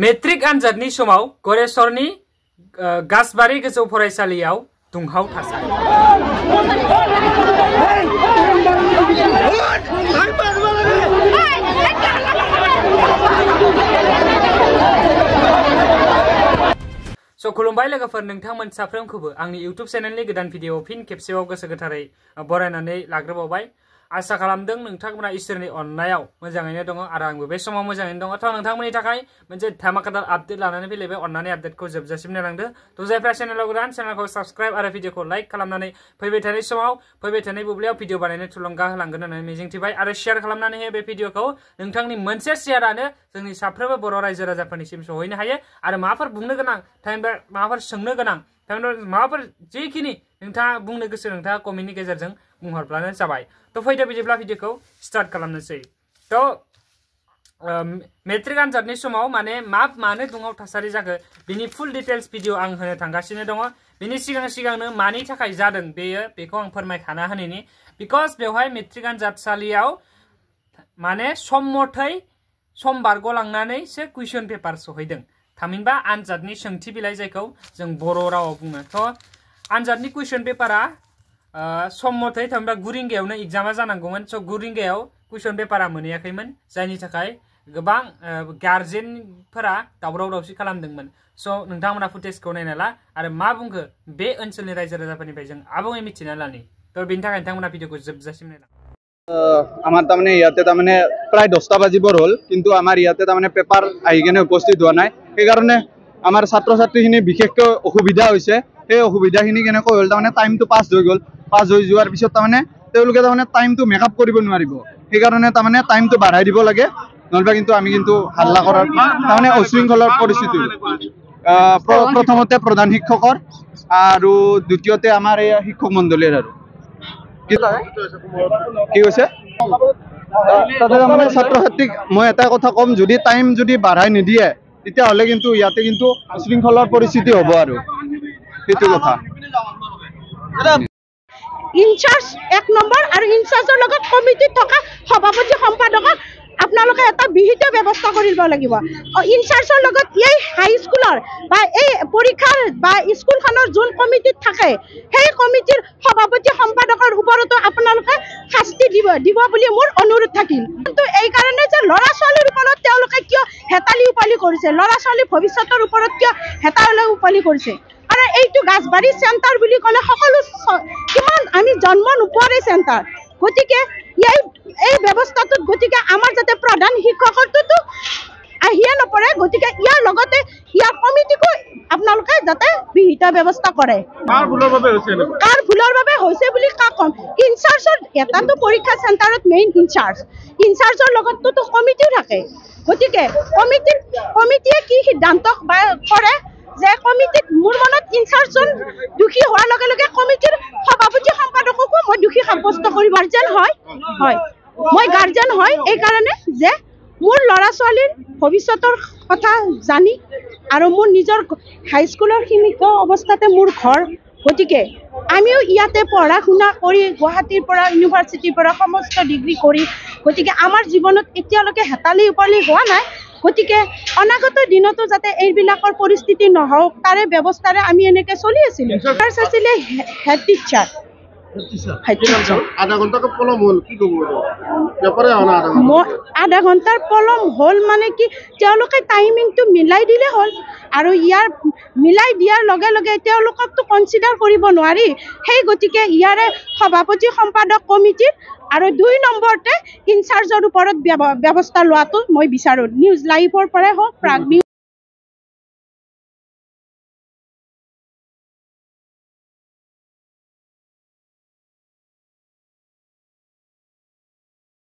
Metric आनजादनि समाव गरेस्वरनि गासबारि गोजौ फरायसालियाव दुंहाव थासारि। खुलुमबाय लोगोफोर, नोंथांमोन साफ्रोमखौबो आंनि इउट्यूब चेनेलनि गोदान भिडिअ फिन खेबसेबाव गोसो गोथारै बरायनानै लाग्रोबावबाय। आसा खालामदों नोंथांमोना इसोरनि अननायाव मोजाङैनो दङ आरो आंबो बे समाव मोजाङैनो दङ। थ' नोंथांमोननि थाखाय मोनसे धामाकादार आपडेट लानानै फैलायबाय। अननानै आपडेटखौ जोबजासिम नायलांदो। थ' जायफ्रा चेनेलाव गोदान, चेनेलखौ साबस्क्राइब आरो भिडिअखौ लाइक खालामनानै फैबाय थानाय समाव फैबाय थानाय बुब्लियाव भिडिअ बानायनो थुलुंगा होलांगोन होननानै मिजिंथिबाय आरो शेयार खालामनानै हो बे भिडिअखौ। नोंथांनि मोनसे शेयारानो जोंनि साफ्रोमबो बर' रायजो राजाफोरनिसिम सहैनो हायो आरो माबाफोर बुंनो गोनां टाइमबा माबाफोर सोंनो गोनां माबाफोर जेखिनि नोंथाङा बुंनो गोसो नोंथाङा कमेन्टनि गेजेरजों बुंहरब्लानो जाबाय। थ' फैदो बिदिब्ला भिडिअखौ स्टार्ट खालामनोसै। थ' मेट्रिक आनजादनि समाव मानो दुंहाव थासारि जाखो बिनि फुल डिटेल्स भिडिअ आं होनो थांगासिनो दङ। बिनि सिगांनो मानि थाखाय जादों बेखौ आं फोरमायखाना होनायनि। बिकज बेवहाय मेट्रिक आनजादसालियाव सम मथै सम बारग'लांनानैसो कुइसन पेपार सहैदों। थामहिनबा आनजादनि सोंथि बिलाइ जायखौ जों बर' रावाव बुङो। थ' आनजादनि कुइसन पेपारा सम मथै थामहिनबा 9 रिंगायावनो एग्जामा जानांगौमोन। स' 9 रिंगायाव कुइसन पेपारा मोनहैयाखैमोन, जायनि थाखाय गोबां गार्जेनफोरा दावराव दावसि खालामदोंमोन। स' नोंथांमोना फुटेजखौ नायना ला आरो मा बुंखो बे ओनसोलनि रायजो राजाफोरनिफ्राय जों आबुङै मिथिना लानि। थ' बेनि थाखाय नोंथांमोना भिडिअखौ जोबजासिम नायलां। আমার ইয়াতে প্রায় 10টা বাজিবৰ হল, কিন্তু আমাৰ ইয়াতে পেপাৰ আহি কেনে উপস্থিত হওয়া নাই। সেইকাৰণে আমাৰ ছাত্ৰ ছাত্ৰীখিনি বিশেষকৈ অসুবিধা হৈছে। সেই অসুবিধাখিনি কেনেকৈ হ'ল, টাইমটো পাছ হৈ গ'ল। পাছ হৈ যোৱাৰ পিছত তেওঁলোকে টাইমটো মেকআপ কৰিব নোৱাৰিব। সেইকাৰণে টাইমটো বাঢ়াই দিব লাগে, নহ'লে কিন্তু আমি হাল্লা কৰাৰ অশৃংখলাৰ পৰিস্থিতি। প্ৰথমতে প্ৰধান শিক্ষকৰ আৰু দ্বিতীয়তে আমাৰ এই শিক্ষক মণ্ডলীৰ আৰু কি কৈছে তাতে ছাত্ৰ ছাত্ৰীক মই এটা কথা ক'ম, যদি টাইম বাঢ়াই নিদিয়ে তেতিয়াহ'লে কিন্তু ইয়াতে উশৃংখলাৰ পৰিস্থিতি হ'ব আৰু সেইটো কথা। ইনচাৰ্জ 1 নম্বৰ আৰু ইনচাৰ্জৰ লগত কমিটিত থকা সভাপতি সম্পাদকক আপোনালোকে এটা বিহিত ব্যৱস্থা কৰিব লাগিব। ইনচাৰ্জৰ লগত এই হাই স্কুলৰ বা এই পৰীক্ষাৰ বা স্কুলখনৰ যোন কমিটিত থাকে সেই কমিটিৰ সভাপতি সম্পাদকৰ ওপৰতো আপোনালোকে শাস্তি দিব বুলি মোৰ অনুৰোধ থাকিল। কিন্তু এই কাৰণে যে ল'ৰা ছোৱালীৰ ওপৰত তেওঁলোকে কিয় হেতালি উপালি কৰিছে, ল'ৰা ছোৱালীৰ ভৱিষ্যতৰ ওপৰত কিয় হেতালি উপালি কৰিছে। আৰু এইটো গাছবাৰী চেণ্টাৰ বুলি ক'লে সকলো কিমান আমি জন্ম নোপোৱাৰে চেণ্টাৰ। গতিকে এই ব্যৱস্থাটোত আমাৰ যাতে প্ৰধান শিক্ষকৰটোতো আহিয়ে নপৰে। গতিকে ইয়াৰ লগতে ইয়াৰ কমিটিকো আপোনালোকে যাতে বিহিত ব্যৱস্থা কৰে। কাৰ ভুলৰ বাবে হৈছে বুলি কাক ক'ম? ইনচাৰ্জৰ এটাতো পৰীক্ষা চেণ্টাৰত মেইন ইনচাৰ্জৰ লগততো কমিটিও থাকে। গতিকে কমিটিয়ে কি সিদ্ধান্ত কৰে যে কমিটিত মোৰ মনত ইনচাৰ্জজন দোষী হোৱাৰ লগে লগে কমিটিৰ সভাপতি সম্পাদককো মই দোষী সাব্যস্ত কৰিব মই গাৰ্জেন হয়। এইকাৰণে যে মোৰ ল'ৰা ছোৱালীৰ ভৱিষ্যতৰ কথা জানি আৰু মোৰ নিজৰ হাইস্কুলৰ সীমিত অৱস্থাতে মোৰ ঘৰ। গতিকে আমিও ইয়াতে পঢ়া শুনা কৰি গুৱাহাটীৰ পৰা ইউনিভাৰ্চিটিৰ পৰা সমস্ত ডিগ্ৰী কৰি গতিকে আমাৰ জীৱনত এতিয়ালৈকে হেতালি উপালি হোৱা নাই। গতিকে অনাগত দিনতো যাতে এইবিলাকৰ পৰিস্থিতি নহওক তাৰে ব্যৱস্থাৰে আমি এনেকৈ চলি আছিলোঁ। আছিলে হেড টিচাৰ। আধা ঘণ্টাৰ পলম হ'ল কি তেওঁলোকে টাইমিংটো মিলাই দিলে হ'ল আৰু ইয়াৰ মিলাই দিয়াৰ লগে লগে তেওঁলোককতো কনচিডাৰ কৰিব নোৱাৰি। সেই গতিকে ইয়াৰে সভাপতি সম্পাদক কমিটিৰ আৰু 2 নম্বৰতে ইনচাৰ্জৰ ওপৰত ব্যৱস্থা লোৱাটো মই বিচাৰোঁ। নিউজ লাইভৰ পৰাই হওক, প্ৰাগ নিউজ